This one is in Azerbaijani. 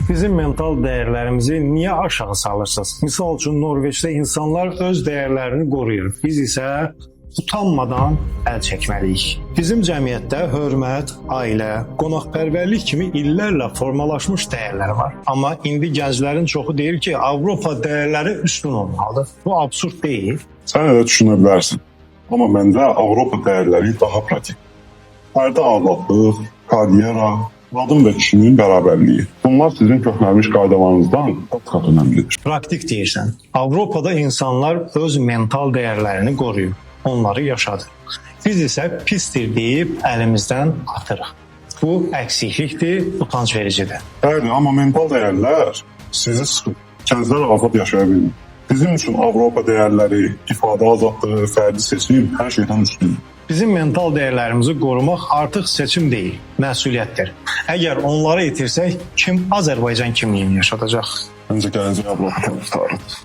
Bizim mental dəyərlərimizi niyə aşağı salırsınız? Misal üçün Norveçdə insanlar öz dəyərlərini qoruyur. Biz isə utanmadan əl çəkməliyik. Bizim cəmiyyətdə hörmət, ailə, qonaqpərvərlik kimi illərlə formalaşmış dəyərlər var. Amma indi gənclərin çoxu deyir ki, Avropa dəyərləri üstün olmalıdır. Bu absurd deyil. Sən elə düşünə bilərsən. Amma məndə Avropa dəyərləri daha pratik. Fərdi azadlıq, karyera, qadın və kişinin bərabərliyi. Bunlar sizin köhnəlmiş qaydalarınızdan qat-qat önəmlidir. Praktik deyirsən. Avropada insanlar öz mental dəyərlərini qoruyur. Onları yaşadır. Biz isə pisdir deyib əlimizdən atırıq. Bu əksiklikdir, utanc vericidir. Bəli, amma mental dəyərlər sizi sıxır. Gənclər azad yaşaya bilmir. Bizim üçün Avropa dəyərləri, ifadə azadlığı, fərdi seçim hər şeydən üstündür. Bizim mental dəyərlərimizi qorumaq artıq seçim deyil, məsuliyyətdir. Əgər onları itirsək, kim Azərbaycan kimliyini yaşadacaq? Məncə gələcək Avropa tərəfdarıdır.